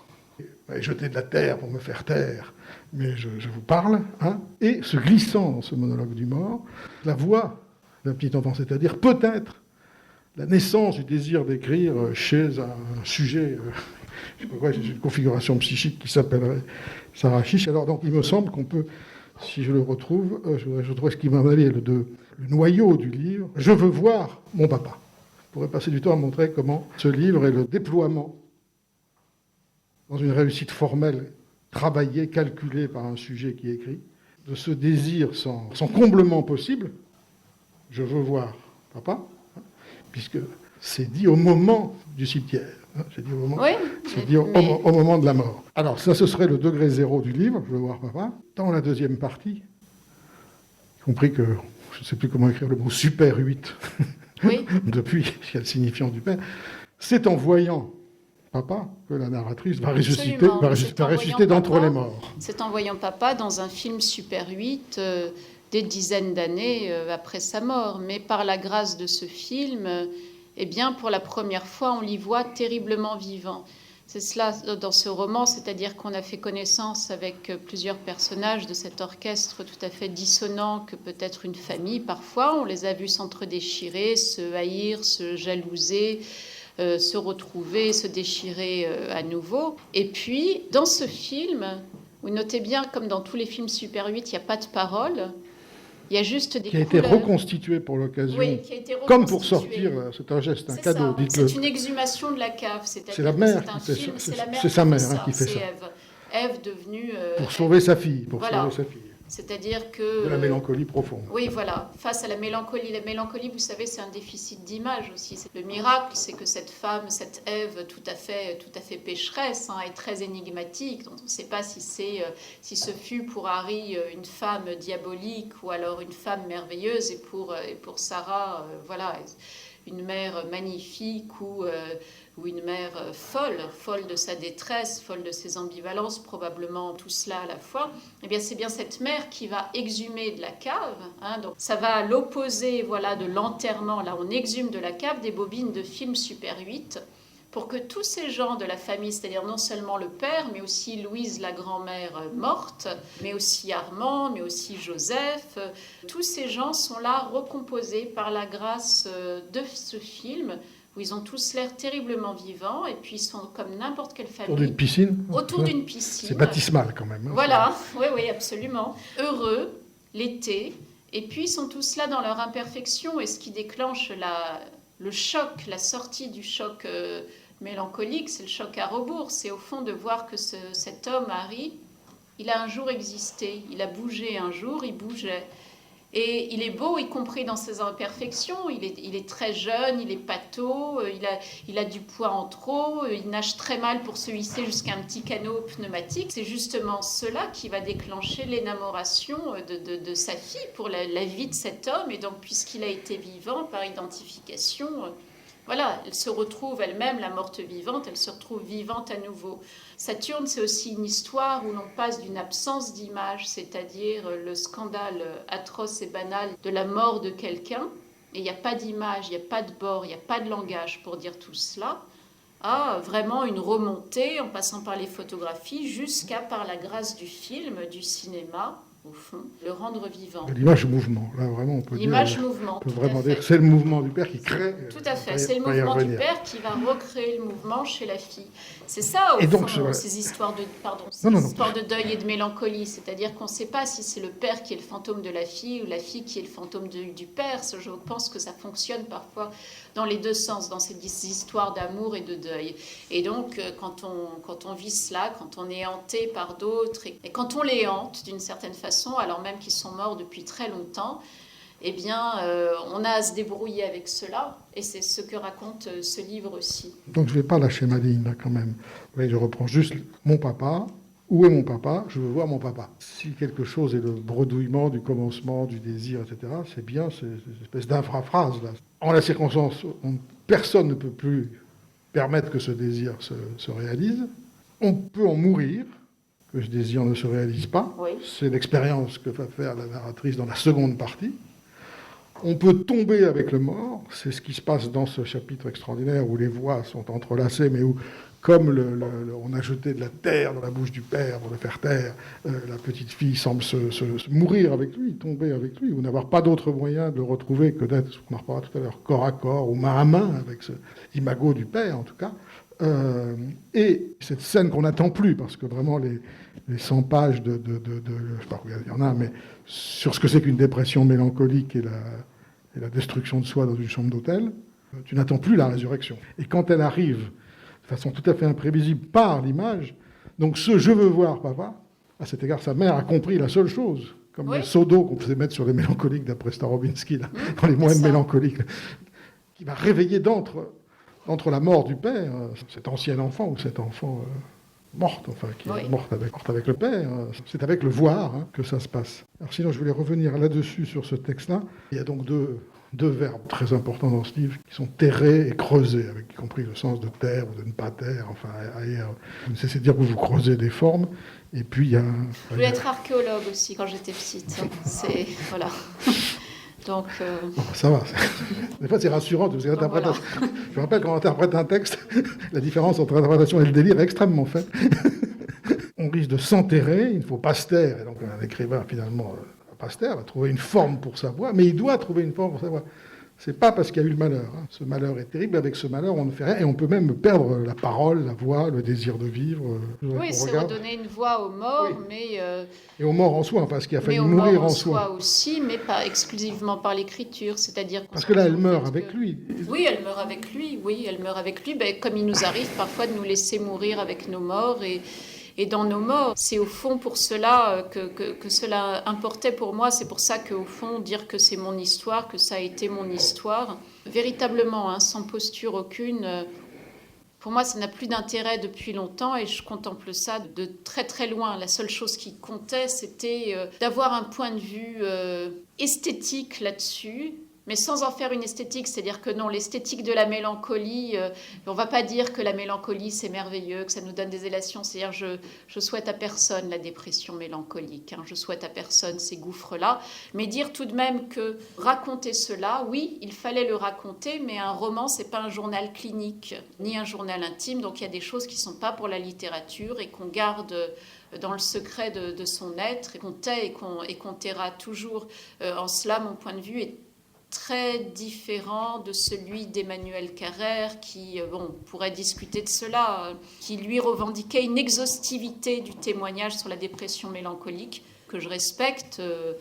jeter de la terre pour me faire taire, mais je vous parle, hein, et se glissant dans ce monologue du mort, la voix d'un petit enfant, c'est-à-dire peut-être la naissance du désir d'écrire chez un sujet, je sais pas quoi, une configuration psychique qui s'appellerait Sarah Chiche. Alors donc il me semble qu'on peut, si je le retrouve, je trouve ce qui m'a amené le noyau du livre, je veux voir mon papa. Je pourrais passer du temps à montrer comment ce livre est le déploiement dans une réussite formelle, travaillée, calculée par un sujet qui écrit, de ce désir sans comblement possible, je veux voir papa, puisque c'est dit au moment du cimetière. C'est dit au moment, oui, c'est dit au moment de la mort. Alors ça, ce serait le degré 0 du livre, je veux voir papa. Dans la deuxième partie, y compris que je ne sais plus comment écrire le mot super 8, oui. depuis, il y a le signifiant du père, c'est en voyant papa que la narratrice va ressusciter d'entre les morts. C'est en voyant papa dans un film Super 8 des dizaines d'années après sa mort. Mais par la grâce de ce film, eh bien, pour la première fois, on l'y voit terriblement vivant. C'est cela dans ce roman, c'est-à-dire qu'on a fait connaissance avec plusieurs personnages de cet orchestre tout à fait dissonant que peut être une famille parfois. On les a vus s'entre-déchirer, se haïr, se jalouser, se retrouver, se déchirer à nouveau. Et puis, dans ce film, vous notez bien, comme dans tous les films Super 8, il n'y a pas de parole. Il y a juste des couleurs. Qui a été reconstitué pour l'occasion, oui, qui a été reconstitué. Comme pour sortir, c'est un geste, un cadeau, dites-le. C'est une exhumation de la cave. C'est la mère qui fait ça. C'est sa mère qui fait ça. Ève devenue... pour sauver sa fille, sauver sa fille. C'est-à-dire que... De la mélancolie profonde. Oui, voilà. Face à la mélancolie, vous savez, c'est un déficit d'image aussi. Le miracle, c'est que cette femme, cette Ève, tout à fait pécheresse, est très énigmatique, dont on ne sait pas si ce fut pour Harry une femme diabolique ou alors une femme merveilleuse, et pour Sarah, voilà, une mère magnifique ou une mère folle de sa détresse, folle de ses ambivalences, probablement tout cela à la fois. Eh bien, c'est bien cette mère qui va exhumer de la cave. Donc, ça va à l'opposé, voilà, de l'enterrement. Là, on exhume de la cave des bobines de films Super 8 pour que tous ces gens de la famille, c'est-à-dire non seulement le père, mais aussi Louise, la grand-mère morte, mais aussi Armand, mais aussi Joseph, tous ces gens sont là recomposés par la grâce de ce film, où ils ont tous l'air terriblement vivants, et puis ils sont comme n'importe quelle famille. Autour d'une piscine. Autour d'une piscine. C'est baptismal quand même. Voilà, oui, absolument. Heureux, l'été, et puis ils sont tous là dans leur imperfection, et ce qui déclenche le choc, la sortie du choc mélancolique, c'est le choc à rebours. C'est au fond de voir que cet homme, Harry, il a un jour existé, il a bougé un jour, il bougeait. Et il est beau, y compris dans ses imperfections. Il est très jeune, il est pâteau, il a du poids en trop, il nage très mal pour se hisser jusqu'à un petit canot pneumatique. C'est justement cela qui va déclencher l'énamoration de sa fille pour la vie de cet homme. Et donc, puisqu'il a été vivant par identification, voilà, elle se retrouve elle-même, la morte vivante, elle se retrouve vivante à nouveau. Saturne, c'est aussi une histoire où l'on passe d'une absence d'image, c'est-à-dire le scandale atroce et banal de la mort de quelqu'un, et il n'y a pas d'image, il n'y a pas de bord, il n'y a pas de langage pour dire tout cela, à vraiment une remontée en passant par les photographies jusqu'à, par la grâce du film, du cinéma, au fond, le rendre vivant. L'image-mouvement, là vraiment on peut l'image-mouvement, dire, on peut vraiment dire que c'est le mouvement du père qui crée. Tout à fait, c'est le mouvement du père qui va recréer le mouvement chez la fille. C'est ça, au fond, ces histoires de deuil et de mélancolie, c'est-à-dire qu'on ne sait pas si c'est le père qui est le fantôme de la fille ou la fille qui est le fantôme du père. Je pense que ça fonctionne parfois dans les deux sens, dans ces histoires d'amour et de deuil. Et donc, quand on vit cela, quand on est hanté par d'autres, et quand on les hante d'une certaine façon, alors même qu'ils sont morts depuis très longtemps, eh bien, on a à se débrouiller avec cela, et c'est ce que raconte ce livre aussi. Donc je ne vais pas lâcher ma ligne, là, quand même. Oui, je reprends juste mon papa, Où est mon papa? Je veux voir mon papa. Si quelque chose est le bredouillement du commencement, du désir, etc., c'est bien cette espèce d'infraphrase là. En la circonstance, personne ne peut plus permettre que ce désir se réalise. On peut en mourir, que ce désir ne se réalise pas. Oui. C'est l'expérience que va faire la narratrice dans la seconde partie. On peut tomber avec le mort, c'est ce qui se passe dans ce chapitre extraordinaire où les voix sont entrelacées, mais où, comme on a jeté de la terre dans la bouche du père pour le faire taire, la petite fille semble se mourir avec lui, tomber avec lui, ou n'avoir pas d'autre moyen de le retrouver que d'être, on en reparlera tout à l'heure, corps à corps ou main à main avec ce imago du père en tout cas. Et cette scène qu'on n'attend plus, parce que vraiment les 100 pages je sais pas combien il y en a, mais sur ce que c'est qu'une dépression mélancolique et la destruction de soi dans une chambre d'hôtel, tu n'attends plus la résurrection. Et quand elle arrive de façon tout à fait imprévisible par l'image, donc ce « je veux voir papa », à cet égard, sa mère a compris la seule chose, comme le seau d'eau qu'on faisait mettre sur les mélancoliques d'après Starobinsky, là, dans les moines mélancoliques, qui va réveiller d'entre la mort du père, cet ancien enfant ou cet enfant morte, enfin, qui est morte avec le père. C'est avec le voir que ça se passe. Alors sinon, je voulais revenir là-dessus, sur ce texte-là. Il y a donc deux verbes très importants dans ce livre, qui sont terrer et creuser, avec y compris le sens de terre ou de ne pas terre. Enfin, ailleurs, vous ne cessez de dire que vous creusez des formes. Et puis, il y a... Je voulais être archéologue aussi quand j'étais petite. C'est... Voilà. Donc, ça va. Des fois, c'est rassurant. Parce que l'interprétation... Voilà. Je me rappelle quand on interprète un texte, la différence entre l'interprétation et le délire est extrêmement faible. On risque de s'enterrer, il ne faut pas se taire. Et donc, un écrivain, finalement, va pas se taire, va trouver une forme pour sa voix, mais il doit trouver une forme pour sa voix. C'est pas parce qu'il y a eu le malheur. Ce malheur est terrible. Avec ce malheur, on ne fait rien. Et on peut même perdre la parole, la voix, le désir de vivre. Oui, c'est redonner une voix aux morts, mais... Et aux morts en soi, parce qu'il a fallu mourir en soi. Aussi, mais pas exclusivement par l'écriture. C'est-à-dire... Parce que là, elle meurt avec lui. Oui, elle meurt avec lui. Oui, elle meurt avec lui. Ben, comme il nous arrive parfois de nous laisser mourir avec nos morts et dans nos morts. C'est au fond pour cela que cela importait pour moi. C'est pour ça qu'au fond, dire que c'est mon histoire, que ça a été mon histoire, véritablement, sans posture aucune, pour moi, ça n'a plus d'intérêt depuis longtemps et je contemple ça de très très loin. La seule chose qui comptait, c'était d'avoir un point de vue esthétique là-dessus, mais sans en faire une esthétique, c'est-à-dire que non, l'esthétique de la mélancolie, on ne va pas dire que la mélancolie c'est merveilleux, que ça nous donne des élations, c'est-à-dire je souhaite à personne la dépression mélancolique, je souhaite à personne ces gouffres-là, mais dire tout de même que raconter cela, oui, il fallait le raconter, mais un roman c'est pas un journal clinique, ni un journal intime, donc il y a des choses qui ne sont pas pour la littérature et qu'on garde dans le secret de son être, et qu'on tait et qu'on taira toujours. En cela, mon point de vue est très différent de celui d'Emmanuel Carrère, qui, on pourrait discuter de cela, qui lui revendiquait une exhaustivité du témoignage sur la dépression mélancolique, que je respecte,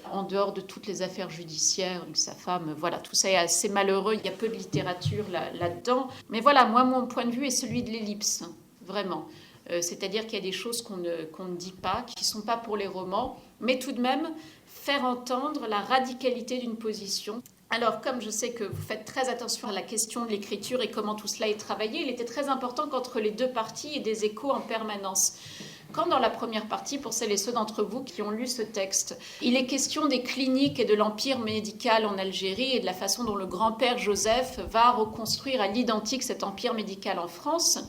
en dehors de toutes les affaires judiciaires, de sa femme, voilà, tout ça est assez malheureux, il y a peu de littérature là-dedans. Mais voilà, moi, mon point de vue est celui de l'ellipse, vraiment. C'est-à-dire qu'il y a des choses qu'on ne dit pas, qui ne sont pas pour les romans, mais tout de même faire entendre la radicalité d'une position. Alors, comme je sais que vous faites très attention à la question de l'écriture et comment tout cela est travaillé, il était très important qu'entre les deux parties, il y ait des échos en permanence. Quand dans la première partie, pour celles et ceux d'entre vous qui ont lu ce texte, il est question des cliniques et de l'empire médical en Algérie et de la façon dont le grand-père Joseph va reconstruire à l'identique cet empire médical en France,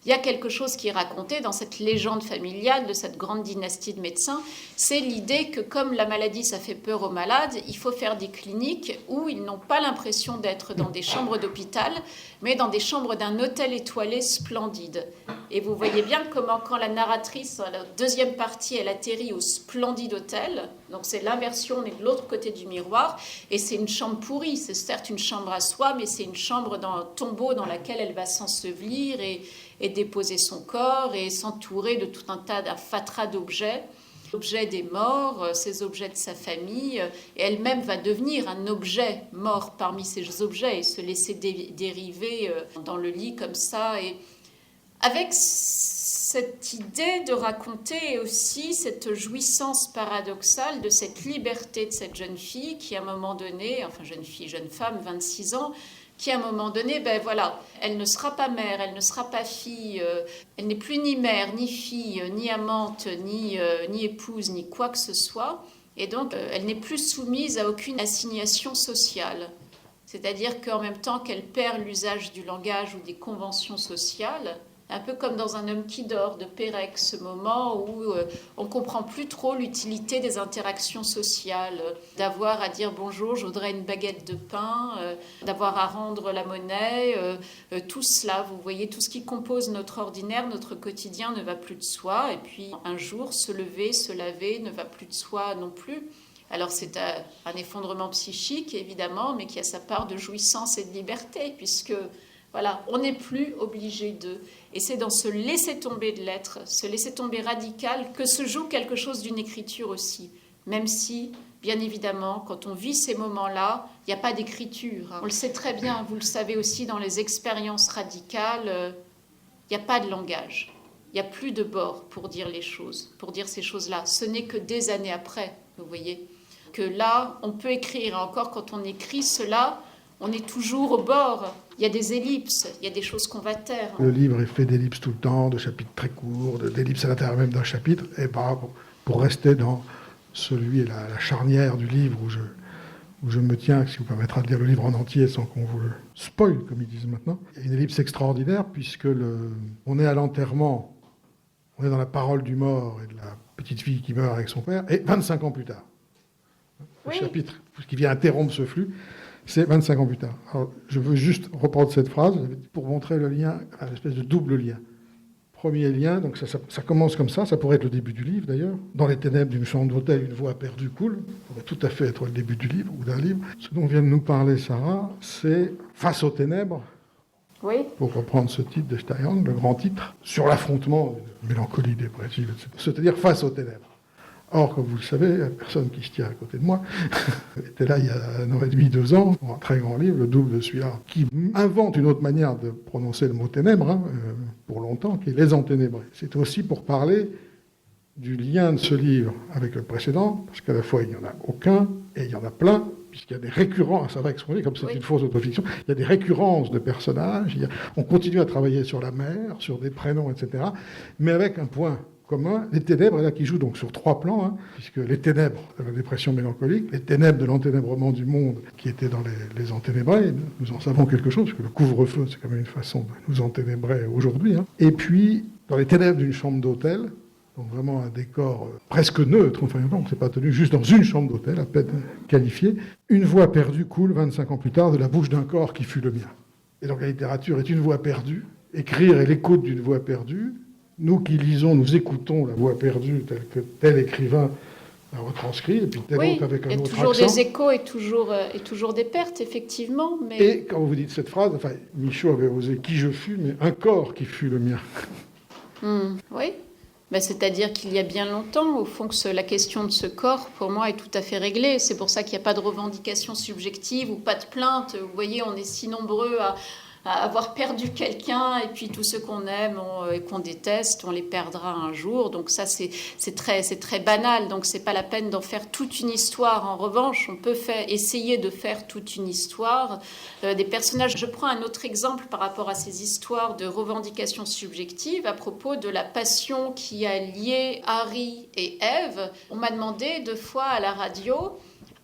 il y a quelque chose qui est raconté dans cette légende familiale de cette grande dynastie de médecins, c'est l'idée que comme la maladie, ça fait peur aux malades, il faut faire des cliniques où ils n'ont pas l'impression d'être dans des chambres d'hôpital, mais dans des chambres d'un hôtel étoilé splendide. Et vous voyez bien comment, quand la narratrice, dans la deuxième partie, elle atterrit au splendide hôtel, donc c'est l'inversion, on est de l'autre côté du miroir, et c'est une chambre pourrie, c'est certes une chambre à soi, mais c'est une chambre dans un tombeau dans laquelle elle va s'ensevelir et déposer son corps et s'entourer de tout un tas d'un fatras d'objets, objets des morts, ces objets de sa famille, et elle-même va devenir un objet mort parmi ces objets et se laisser dériver dans le lit comme ça. Et avec cette idée de raconter aussi cette jouissance paradoxale de cette liberté de cette jeune fille qui, à un moment donné, enfin jeune femme, 26 ans, qui à un moment donné, elle ne sera pas mère, elle ne sera pas fille, elle n'est plus ni mère, ni fille, ni amante, ni épouse, ni quoi que ce soit. Et donc, elle n'est plus soumise à aucune assignation sociale. C'est-à-dire qu'en même temps qu'elle perd l'usage du langage ou des conventions sociales, un peu comme dans Un homme qui dort de Pérec, ce moment où on ne comprend plus trop l'utilité des interactions sociales, d'avoir à dire bonjour, je voudrais une baguette de pain, d'avoir à rendre la monnaie, tout cela, vous voyez, tout ce qui compose notre ordinaire, notre quotidien ne va plus de soi, et puis un jour, se lever, se laver ne va plus de soi non plus. Alors c'est un effondrement psychique, évidemment, mais qui a sa part de jouissance et de liberté, puisque... Voilà, on n'est plus obligé de. Et c'est dans ce laisser-tomber de l'être, ce laisser-tomber radical, que se joue quelque chose d'une écriture aussi. Même si, bien évidemment, quand on vit ces moments-là, il n'y a pas d'écriture. On le sait très bien, vous le savez aussi dans les expériences radicales, il n'y a pas de langage. Il n'y a plus de bords pour dire les choses, pour dire ces choses-là. Ce n'est que des années après, vous voyez, que là, on peut écrire. Et encore, quand on écrit cela, on est toujours au bord. Il y a des ellipses, il y a des choses qu'on va taire. Le livre est fait d'ellipses tout le temps, de chapitres très courts, d'ellipses à l'intérieur même d'un chapitre. Et pour rester dans la charnière du livre où je me tiens, ce qui vous permettra de lire le livre en entier sans qu'on vous le spoil, comme ils disent maintenant. Il y a une ellipse extraordinaire puisque on est à l'enterrement, on est dans la parole du mort et de la petite fille qui meurt avec son père, et 25 ans plus tard. Le chapitre qui vient interrompre ce flux, c'est 25 ans plus tard. Alors, je veux juste reprendre cette phrase pour montrer le lien, une espèce de double lien. Premier lien, donc ça commence comme ça pourrait être le début du livre d'ailleurs. Dans les ténèbres d'une chambre d'hôtel, une voix perdue coule. Ça pourrait tout à fait être le début du livre ou d'un livre. Ce dont vient de nous parler Sarah, c'est Face aux ténèbres. Oui. Pour reprendre ce titre de Steinhardt, le grand titre, sur l'affrontement, mélancolie dépressive, etc. C'est-à-dire face aux ténèbres. Or, comme vous le savez, la personne qui se tient à côté de moi était là il y a 1 an et demi, 2 ans, pour un très grand livre, le double de celui-là, qui invente une autre manière de prononcer le mot ténèbres, pour longtemps, qui est les enténébrés. C'est aussi pour parler du lien de ce livre avec le précédent, parce qu'à la fois il n'y en a aucun, et il y en a plein, puisqu'il y a des récurrences, ça va exprimer, comme c'est une fausse autofiction, il y a des récurrences de personnages, on continue à travailler sur la mer, sur des prénoms, etc., mais avec un point commun, les ténèbres, là, qui jouent donc sur 3 plans, puisque les ténèbres de la dépression mélancolique, les ténèbres de l'enténébrement du monde qui étaient dans les enténébrés, nous en savons quelque chose, parce que le couvre-feu, c'est quand même une façon de nous enténébrer aujourd'hui, et puis dans les ténèbres d'une chambre d'hôtel, donc vraiment un décor presque neutre, enfin non, c'est pas tenu juste dans une chambre d'hôtel, à peine qualifiée, une voix perdue coule 25 ans plus tard de la bouche d'un corps qui fut le mien. Et donc la littérature est une voix perdue, écrire est l'écoute d'une voix perdue. Nous qui lisons, nous écoutons la voix perdue telle que tel écrivain la retranscrit, et puis tel autre avec un autre accent. Il y a toujours des échos et toujours des pertes, effectivement. Mais... Et quand vous dites cette phrase, enfin, Michaud avait osé « qui je fus », mais un corps qui fut le mien. Oui, c'est-à-dire qu'il y a bien longtemps, au fond, que la question de ce corps, pour moi, est tout à fait réglée. C'est pour ça qu'il n'y a pas de revendication subjective ou pas de plainte. Vous voyez, on est si nombreux à avoir perdu quelqu'un, et puis tous ceux qu'on aime et qu'on déteste, on les perdra un jour. Donc ça, c'est très banal. Donc c'est pas la peine d'en faire toute une histoire. En revanche, on peut essayer de faire toute une histoire des personnages. Je prends un autre exemple par rapport à ces histoires de revendications subjectives à propos de la passion qui a lié Harry et Ève. On m'a demandé 2 fois à la radio...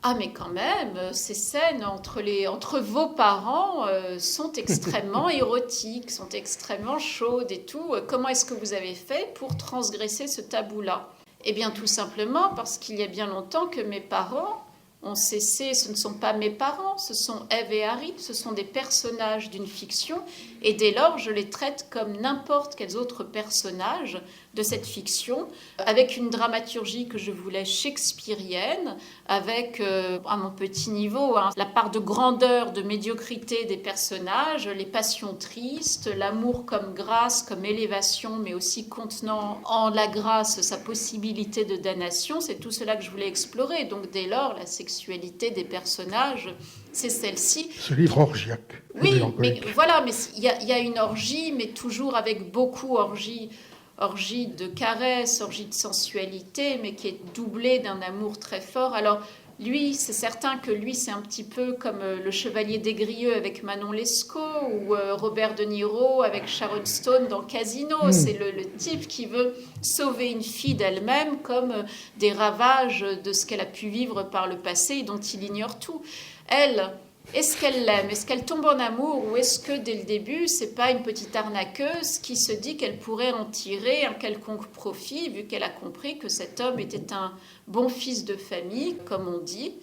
Ah, mais quand même, ces scènes entre vos parents sont extrêmement érotiques, sont extrêmement chaudes et tout. Comment est-ce que vous avez fait pour transgresser ce tabou-là ? Eh bien, tout simplement parce qu'il y a bien longtemps que mes parents ont cessé. Ce ne sont pas mes parents, ce sont Ève et Harry, ce sont des personnages d'une fiction. Et dès lors, je les traite comme n'importe quels autres personnages de cette fiction, avec une dramaturgie que je voulais shakespearienne, avec, à mon petit niveau, la part de grandeur, de médiocrité des personnages, les passions tristes, l'amour comme grâce, comme élévation, mais aussi contenant en la grâce sa possibilité de damnation. C'est tout cela que je voulais explorer. Donc dès lors, la sexualité des personnages, c'est celle-ci. Ce livre orgiaque. Oui, mais voilà, mais il y a une orgie, mais toujours avec beaucoup orgie de caresses, orgie de sensualité, mais qui est doublée d'un amour très fort. Alors, Lui, c'est certain que lui, c'est un petit peu comme le chevalier des avec Manon Lescaut ou Robert De Niro avec Sharon Stone dans Casino. C'est le type qui veut sauver une fille d'elle-même comme des ravages de ce qu'elle a pu vivre par le passé et dont il ignore tout. Elle, est-ce qu'elle l'aime? Est-ce qu'elle tombe en amour? Ou est-ce que dès le début, c'est pas une petite arnaqueuse qui se dit qu'elle pourrait en tirer un quelconque profit vu qu'elle a compris que cet homme était un bon fils de famille, comme on dit?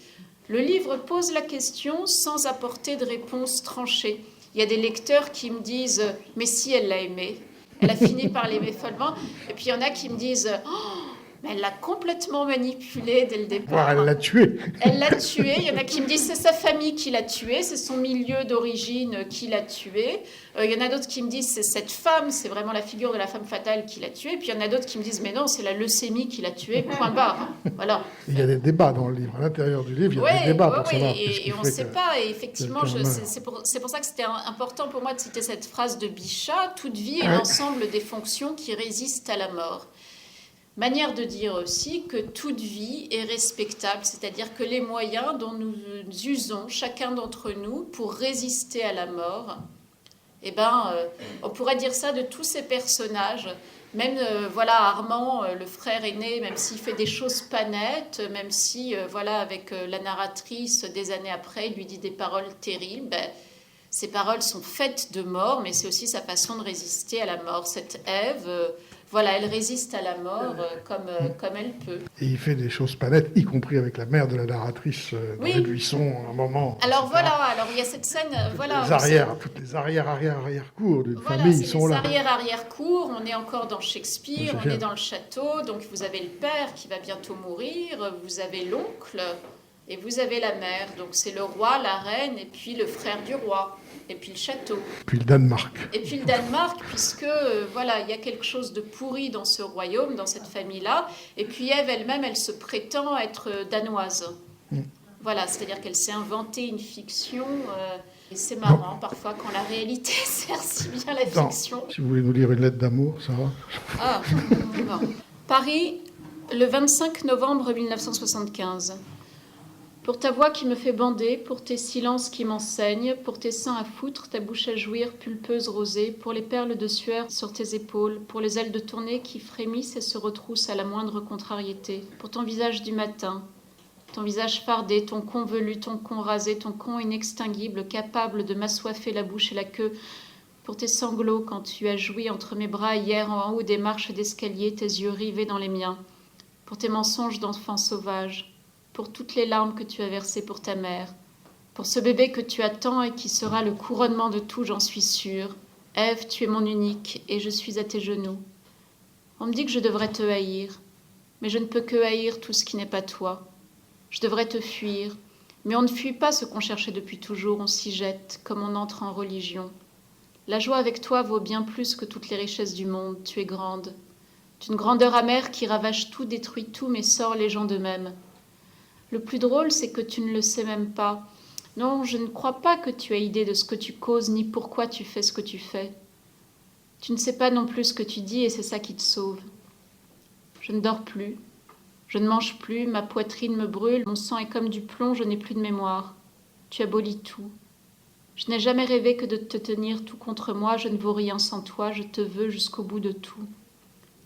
Le livre pose la question sans apporter de réponse tranchée. Il y a des lecteurs qui me disent « Mais si elle l'a aimé, elle a fini par l'aimer follement. » Et puis il y en a qui me disent « Oh, mais elle l'a complètement manipulé dès le départ. Elle l'a tué. » Elle l'a tué. Il y en a qui me disent c'est sa famille qui l'a tué, c'est son milieu d'origine qui l'a tué. Il y en a d'autres qui me disent c'est cette femme, c'est vraiment la figure de la femme fatale qui l'a tué. Puis il y en a d'autres qui me disent mais non, c'est la leucémie qui l'a tué, point barre. Voilà. Il y a des débats dans le livre. À l'intérieur du livre, il y a des débats pour savoir. Et on ne sait pas. Et effectivement, c'est pour ça que c'était important pour moi de citer cette phrase de Bichat, toute vie est l'ensemble des fonctions qui résistent à la mort. Manière de dire aussi que toute vie est respectable, c'est-à-dire que les moyens dont nous usons, chacun d'entre nous, pour résister à la mort, on pourrait dire ça de tous ces personnages. Même Armand, le frère aîné, même s'il fait des choses pas nettes, même si avec la narratrice des années après, il lui dit des paroles terribles, ces paroles sont faites de mort, mais c'est aussi sa façon de résister à la mort. Cette Ève, elle résiste à la mort comme elle peut. Et il fait des choses pas nettes, y compris avec la mère de la narratrice dans les buissons, à un moment. Alors il y a cette scène, toutes les arrière-cours d'une famille, ils sont là. Les arrière-cours, on est encore dans Shakespeare, on est dans le château, donc vous avez le père qui va bientôt mourir, vous avez l'oncle, et vous avez la mère. Donc c'est le roi, la reine, et puis le frère du roi. Et puis le château. Puis le Danemark. Et puis le Danemark, puisque il y a quelque chose de pourri dans ce royaume, dans cette famille-là. Et puis Ève elle-même, elle se prétend être danoise. Voilà, c'est-à-dire qu'elle s'est inventée une fiction. Et c'est marrant parfois quand la réalité sert si bien la fiction. Si vous voulez nous lire une lettre d'amour, ça va. Ah, bon. Paris, le 25 novembre 1975. Pour ta voix qui me fait bander, pour tes silences qui m'enseignent, pour tes seins à foutre, ta bouche à jouir, pulpeuse rosée, pour les perles de sueur sur tes épaules, pour les ailes de tournée qui frémissent et se retroussent à la moindre contrariété, pour ton visage du matin, ton visage fardé, ton con velu, ton con rasé, ton con inextinguible, capable de m'assoiffer la bouche et la queue, pour tes sanglots quand tu as joui entre mes bras hier en haut des marches d'escalier, tes yeux rivés dans les miens, pour tes mensonges d'enfant sauvage, pour toutes les larmes que tu as versées pour ta mère, pour ce bébé que tu attends et qui sera le couronnement de tout, j'en suis sûre. Ève, tu es mon unique et je suis à tes genoux. On me dit que je devrais te haïr, mais je ne peux que haïr tout ce qui n'est pas toi. Je devrais te fuir, mais on ne fuit pas ce qu'on cherchait depuis toujours, on s'y jette comme on entre en religion. La joie avec toi vaut bien plus que toutes les richesses du monde, tu es grande. D'une grandeur amère qui ravage tout, détruit tout, mais sort les gens d'eux-mêmes. Le plus drôle, c'est que tu ne le sais même pas. Non, je ne crois pas que tu aies idée de ce que tu causes, ni pourquoi tu fais ce que tu fais. Tu ne sais pas non plus ce que tu dis, et c'est ça qui te sauve. Je ne dors plus, je ne mange plus, ma poitrine me brûle, mon sang est comme du plomb, je n'ai plus de mémoire. Tu abolis tout. Je n'ai jamais rêvé que de te tenir tout contre moi, je ne vaux rien sans toi, je te veux jusqu'au bout de tout.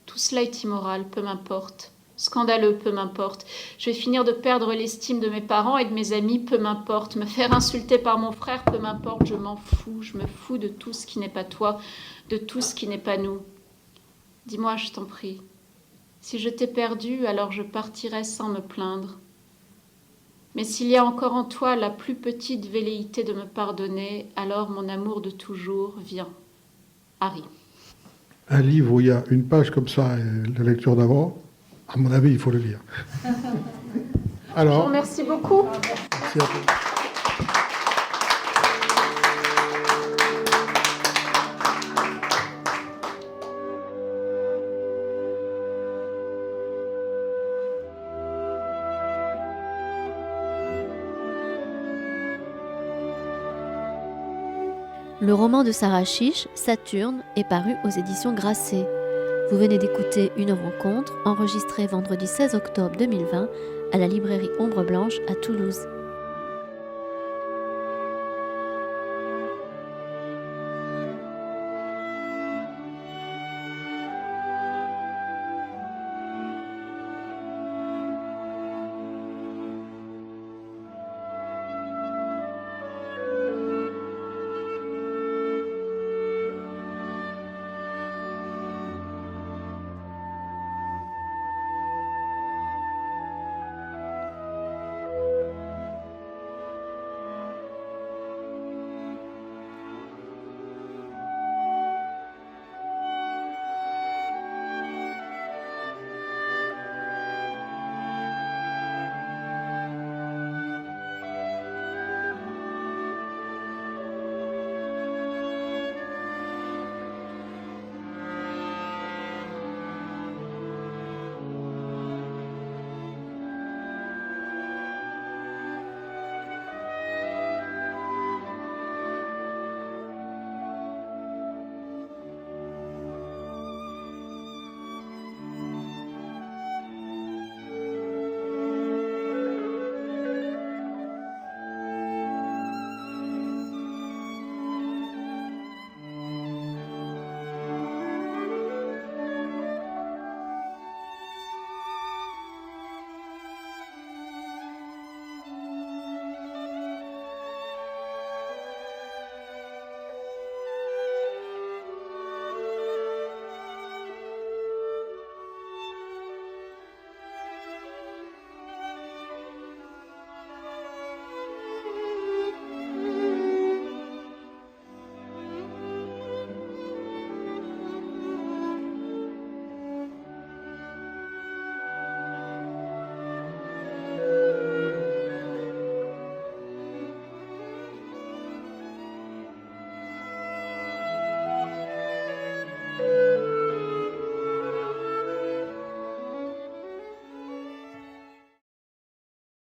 Tout cela est immoral, peu m'importe. Scandaleux, peu m'importe. Je vais finir de perdre l'estime de mes parents et de mes amis, peu m'importe. Me faire insulter par mon frère, peu m'importe. Je m'en fous, je me fous de tout ce qui n'est pas toi, de tout ce qui n'est pas nous. Dis-moi, je t'en prie, si je t'ai perdu, alors je partirai sans me plaindre. Mais s'il y a encore en toi la plus petite velléité de me pardonner, alors mon amour de toujours vient. Harry. Un livre où il y a une page comme ça et la lecture d'avant, à mon avis, il faut le lire. Alors, je vous remercie beaucoup. Merci à vous. Le roman de Sarah Chiche, Saturne, est paru aux éditions Grasset. Vous venez d'écouter une rencontre enregistrée vendredi 16 octobre 2020 à la librairie Ombre Blanche à Toulouse.